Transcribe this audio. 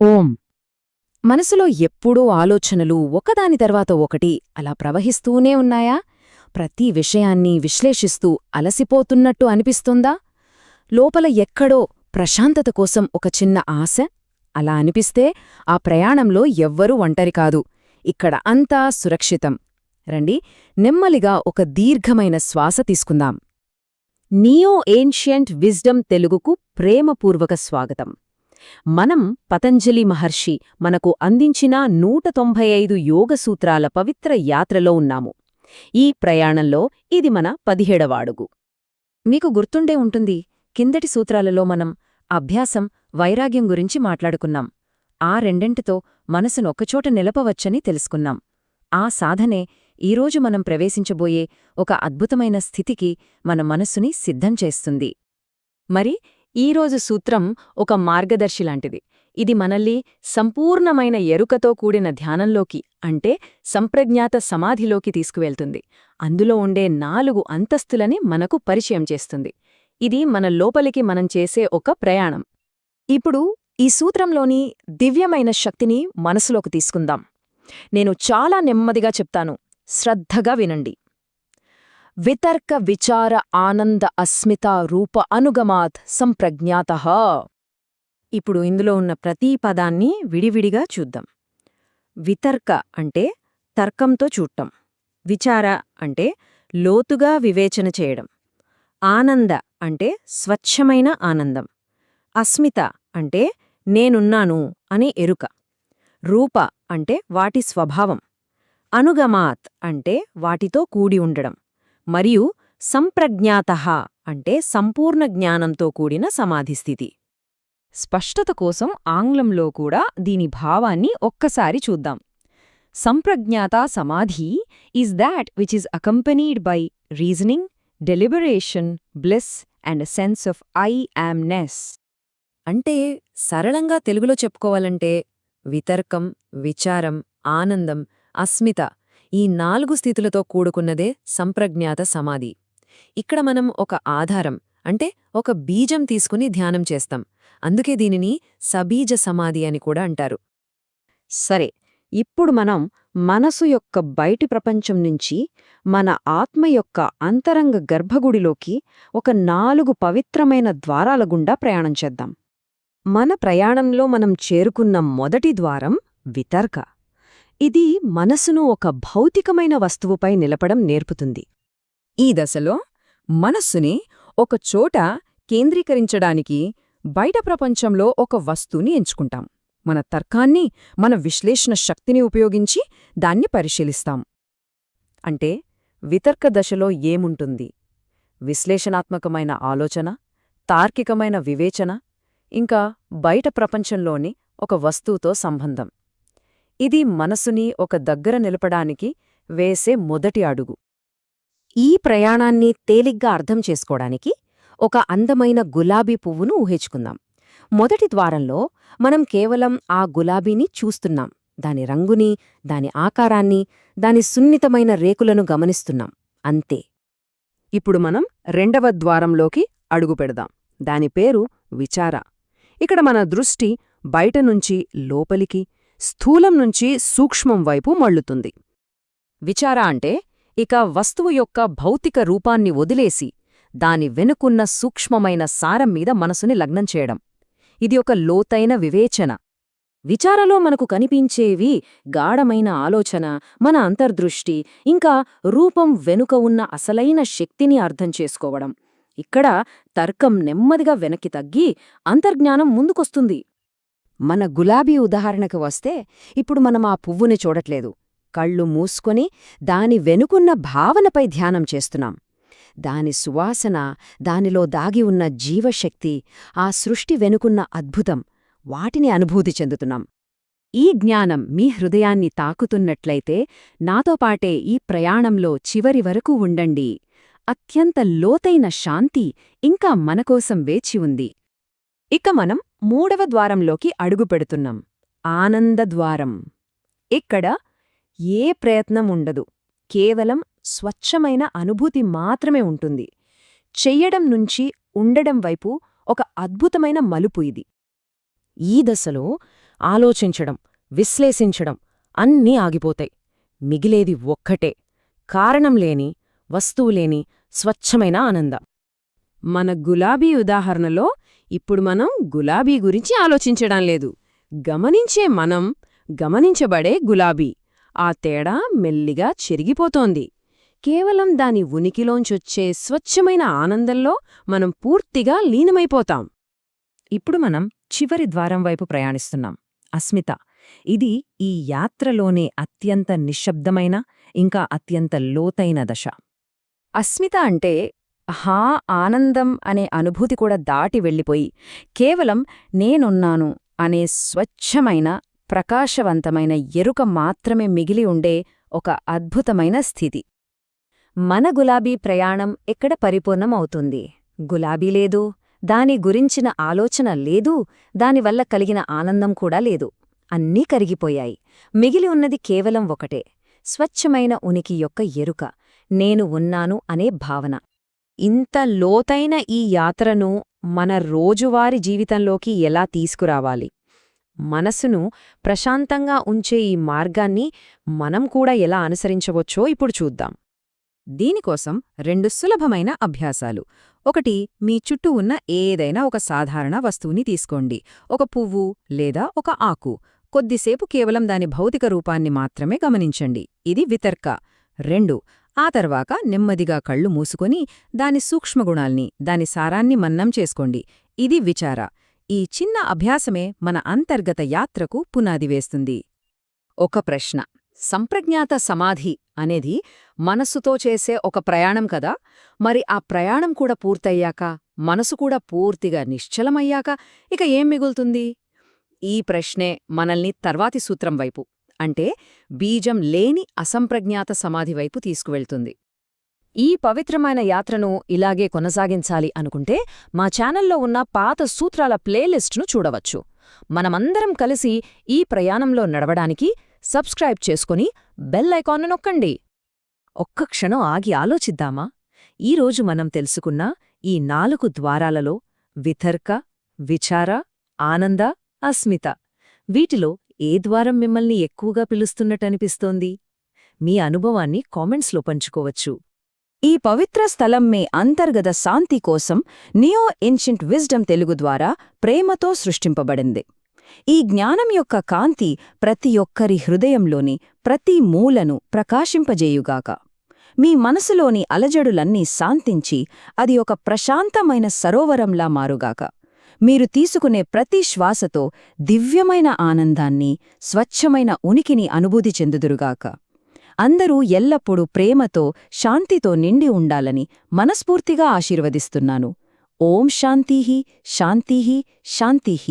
ఓం. మనసులో ఎప్పుడూ ఆలోచనలు ఒకదాని తర్వాత ఒకటి అలా ప్రవహిస్తూనే ఉన్నాయా? ప్రతి విషయాన్ని విశ్లేషిస్తూ అలసిపోతున్నట్టు అనిపిస్తుందా? లోపల ఎక్కడో ప్రశాంతత కోసం ఒక చిన్న ఆశ? అలా అనిపిస్తే ఆ ప్రయాణంలో ఎవ్వరూ ఒంటరి కాదు. ఇక్కడ అంతా సురక్షితం. రండి, నెమ్మలిగా ఒక దీర్ఘమైన శ్వాస తీసుకుందాం. నియో ఏన్షియంట్ విజ్డమ్ తెలుగుకు ప్రేమపూర్వక స్వాగతం. మనం పతంజలి మహర్షి మనకు అందించిన 195 యోగ సూత్రాల పవిత్ర యాత్రలో ఉన్నాము. ఈ ప్రయాణంలో ఇది మన 17వ అడుగు. మీకు గుర్తుండే ఉంటుంది, కిందటి సూత్రాలలో మనం అభ్యాసం, వైరాగ్యం గురించి మాట్లాడుకున్నాం. ఆ రెండింటితో మనసును ఒకచోట నిలపవచ్చని తెలుసుకున్నాం. ఆ సాధనే ఈరోజు మనం ప్రవేశించబోయే ఒక అద్భుతమైన స్థితికి మన మనస్సుని సిద్ధం చేస్తుంది. మరి ఈరోజు సూత్రం ఒక మార్గదర్శిలాంటిది. ఇది మనల్ని సంపూర్ణమైన ఎరుకతో కూడిన ధ్యానంలోకి, అంటే సంప్రజ్ఞాత సమాధిలోకి తీసుకువెళ్తుంది. అందులో ఉండే 4 అంతస్తులని మనకు పరిచయం చేస్తుంది. ఇది మన లోపలికి మనం చేసే ఒక ప్రయాణం. ఇప్పుడు ఈ సూత్రంలోని దివ్యమైన శక్తిని మనసులోకి తీసుకుందాం. నేను చాలా నెమ్మదిగా చెప్తాను, శ్రద్ధగా వినండి. వితర్క విచార ఆనంద అస్మిత రూప అనుగమాత్ సంప్రజ్ఞాతః. ఇప్పుడు ఇందులో ఉన్న ప్రతి పదాన్ని విడివిడిగా చూద్దాం. వితర్క అంటే తర్కంతో చూడటం. విచార అంటే లోతుగా వివేచన చేయడం. ఆనంద అంటే స్వచ్ఛమైన ఆనందం. అస్మిత అంటే నేనున్నాను అనే ఎరుక. రూప అంటే వాటి స్వభావం. అనుగమాత్ అంటే వాటితో కూడి ఉండడం. మరియు సంప్రజ్ఞాతః అంటే సంపూర్ణ జ్ఞానంతో కూడిన సమాధిస్థితి. స్పష్టత కోసం ఆంగ్లంలో కూడా దీని భావాన్ని ఒక్కసారి చూద్దాం. సంప్రజ్ఞాత సమాధి is that which is accompanied by reasoning, deliberation, bliss and sense of I amness. అంటే సరళంగా తెలుగులో చెప్పుకోవాలంటే వితర్కం, విచారం, ఆనందం, అస్మిత ఈ 4 స్థితులతో కూడుకున్నదే సంప్రజ్ఞాత సమాధి. ఇక్కడ మనం ఒక ఆధారం, అంటే ఒక బీజం తీసుకుని ధ్యానం చేస్తాం. అందుకే దీనిని సబీజ సమాధి అని కూడా అంటారు. సరే, ఇప్పుడు మనం మనసు యొక్క బయటి ప్రపంచం నుంచి మన ఆత్మ యొక్క అంతరంగ గర్భగుడిలోకి ఒక 4 పవిత్రమైన ద్వారాల గుండా ప్రయాణం చేద్దాం. మన ప్రయాణంలో మనం చేరుకున్న మొదటి ద్వారం వితర్క. ఇది మనసును ఒక భౌతికమైన వస్తువుపై నిలపడం నేర్పుతుంది. ఈ దశలో మనస్సుని ఒక చోట కేంద్రీకరించడానికి బయట ప్రపంచంలో ఒక వస్తువుని ఎంచుకుంటాం. మన తర్కాన్ని, మన విశ్లేషణ శక్తిని ఉపయోగించి దాన్ని పరిశీలిస్తాం. అంటే వితర్క దశలో ఏముంటుంది? విశ్లేషణాత్మకమైన ఆలోచన, తార్కికమైన వివేచన, ఇంకా బయట ప్రపంచంలోని ఒక వస్తువుతో సంబంధం. ఇది మనసుని ఒక దగ్గర నిలపడానికి వేసే మొదటి అడుగు. ఈ ప్రయాణాన్ని తేలిగ్గా అర్థం చేసుకోవడానికి ఒక అందమైన గులాబీ పువ్వును ఊహించుకుందాం. మొదటి ద్వారంలో మనం కేవలం ఆ గులాబీని చూస్తున్నాం. దాని రంగుని, దాని ఆకారాన్ని, దాని సున్నితమైన రేకులను గమనిస్తున్నాం. అంతే. ఇప్పుడు మనం రెండవ ద్వారంలోకి అడుగుపెడదాం. దాని పేరు విచార. ఇక్కడ మన దృష్టి బయటనుంచి లోపలికి, స్థూలం నుంచి సూక్ష్మం వైపు మళ్ళుతుంది. విచార అంటే ఇక వస్తువు యొక్క భౌతిక రూపాన్ని వదిలేసి దాని వెనుకున్న సూక్ష్మమైన సారం మీద మనసుని లగ్నం చేయడం. ఇది ఒక లోతైన వివేచన. విచారలో మనకు కనిపించేవి గాఢమైన ఆలోచన, మన అంతర్దృష్టి, ఇంకా రూపం వెనుక ఉన్న అసలైన శక్తిని అర్థం చేసుకోవడం. ఇక్కడ తర్కం నెమ్మదిగా వెనక్కి తగ్గి అంతర్జ్ఞానం ముందుకొస్తుంది. మన గులాబీ ఉదాహరణకు వస్తే, ఇప్పుడు మనం ఆ పువ్వుని చూడట్లేదు. కళ్ళు మూసుకొని దాని వెనుకున్న భావనపై ధ్యానం చేస్తున్నాం. దాని సువాసన, దానిలో దాగి ఉన్న జీవశక్తి, ఆ సృష్టి వెనుకున్న అద్భుతం, వాటిని అనుభూతి చెందుతున్నాం. ఈ జ్ఞానం మీ హృదయాన్ని తాకుతున్నట్లయితే నాతో పాటే ఈ ప్రయాణంలో చివరి వరకు ఉండండి. అత్యంత లోతైన శాంతి ఇంకా మనకోసం వేచి ఉంది. ఇక మనం 3వ ద్వారంలోకి అడుగుపెడుతున్నాం. ఆనందద్వారం. ఇక్కడ ఏ ప్రయత్నం ఉండదు. కేవలం స్వచ్ఛమైన అనుభూతి మాత్రమే ఉంటుంది. చెయ్యడం నుంచి ఉండడం వైపు ఒక అద్భుతమైన మలుపు ఇది. ఈ దశలో ఆలోచించడం, విశ్లేషించడం అన్నీ ఆగిపోతాయి. మిగిలేది ఒక్కటే, కారణంలేని, వస్తువులేని స్వచ్ఛమైన ఆనందం. మన గులాబీ ఉదాహరణలో ఇప్పుడు మనం గులాబీ గురించి ఆలోచించడం లేదు. గమనించే మనం, గమనించబడే గులాబీ. ఆ తేడా మెల్లిగా చెరిగిపోతోంది. కేవలం దాని ఉనికిలోంచొచ్చే స్వచ్ఛమైన ఆనందంలో మనం పూర్తిగా లీనమైపోతాం. ఇప్పుడు మనం చివరి ద్వారం వైపు ప్రయాణిస్తున్నాం. అస్మిత. ఇది ఈ యాత్రలోనే అత్యంత నిశ్శబ్దమైన, ఇంకా అత్యంత లోతైన దశ. అస్మిత అంటే హా ఆనందం అనే అనుభూతి కూడా దాటి వెళ్ళిపోయి కేవలం నేనున్నాను అనే స్వచ్ఛమైన, ప్రకాశవంతమైన ఎరుక మాత్రమే మిగిలి ఉండే ఒక అద్భుతమైన స్థితి. మన గులాబీ ప్రయాణం ఎక్కడ పరిపూర్ణమవుతుంది? గులాబీ లేదు, దాని గురించిన ఆలోచన లేదు, దానివల్ల కలిగిన ఆనందం కూడా లేదు. అన్నీ కరిగిపోయాయి. మిగిలి ఉన్నది కేవలం ఒకటే, స్వచ్ఛమైన ఉనికి యొక్క ఎరుక, నేను ఉన్నాను అనే భావన. ఇంత లోతైన ఈ యాత్రను మన రోజువారీ జీవితంలోకి ఎలా తీసుకురావాలి? మనసును ప్రశాంతంగా ఉంచే ఈ మార్గాన్ని మనం కూడా ఎలా అనుసరించవచ్చో ఇప్పుడు చూద్దాం. దీనికోసం 2 సులభమైన అభ్యాసాలు. ఒకటి, మీ చుట్టూ ఉన్న ఏదైనా ఒక సాధారణ వస్తువుని తీసుకోండి. ఒక పువ్వు లేదా ఒక ఆకు. కొద్దిసేపు కేవలం దాని భౌతిక రూపాన్ని మాత్రమే గమనించండి. ఇది వితర్క. 2, ఆ తర్వాత నెమ్మదిగా కళ్ళు మూసుకొని దాని సూక్ష్మగుణాల్ని, దాని సారాన్ని మన్నం చేసుకోండి. ఇది విచార. ఈ చిన్న అభ్యాసమే మన అంతర్గత యాత్రకు పునాది వేస్తుంది. ఒక ప్రశ్న: సంప్రజ్ఞాత సమాధి అనేది మనస్సుతో చేసే ఒక ప్రయాణం కదా? మరి ఆ ప్రయాణం కూడా పూర్తయ్యాక, మనసు కూడా పూర్తిగా నిశ్చలమయ్యాక ఇక ఏం మిగులుతుంది? ఈ ప్రశ్నే మనల్ని తర్వాతి సూత్రం వైపు, అంటే బీజం లేని అసంప్రజ్ఞాత సమాధి వైపు తీసుకువెళ్తుంది. ఈ పవిత్రమైన యాత్రను ఇలాగే కొనసాగించాలి అనుకుంటే మా ఛానల్లో ఉన్న పాత సూత్రాల ప్లేలిస్ట్ను చూడవచ్చు. మనమందరం కలిసి ఈ ప్రయాణంలో నడవడానికి సబ్స్క్రైబ్ చేసుకుని బెల్ ఐకాన్ను నొక్కండి. ఒక్క క్షణం ఆగి ఆలోచిద్దామా? ఈరోజు మనం తెలుసుకున్న ఈ 4 ద్వారాలలో వితర్క, విచార, ఆనంద, అస్మిత, వీటిలో ఏ ద్వారం మిమ్మల్ని ఎక్కువగా పిలుస్తున్నట్టనిపిస్తోంది? మీ అనుభవాన్ని కామెంట్స్లో పంచుకోవచ్చు. ఈ పవిత్ర స్థలం మీ అంతర్గత శాంతి కోసం నియో ఏన్షియంట్ విజ్డమ్ తెలుగు ద్వారా ప్రేమతో సృష్టింపబడింది. ఈ జ్ఞానం యొక్క కాంతి ప్రతి ఒక్కరి హృదయంలోని ప్రతి మూలను ప్రకాశింపజేయుగాక. మీ మనసులోని అలజడులన్నీ శాంతించి అది ఒక ప్రశాంతమైన సరోవరంలా మారుగాక. మీరు తీసుకునే ప్రతి శ్వాసతో దివ్యమైన ఆనందాన్ని, స్వచ్ఛమైన ఉనికిని అనుభూతి చెందుదురుగాక. అందరూ ఎల్లప్పుడూ ప్రేమతో, శాంతితో నిండి ఉండాలని మనస్ఫూర్తిగా ఆశీర్వదిస్తున్నాను. ఓం శాంతిః శాంతిః శాంతిః.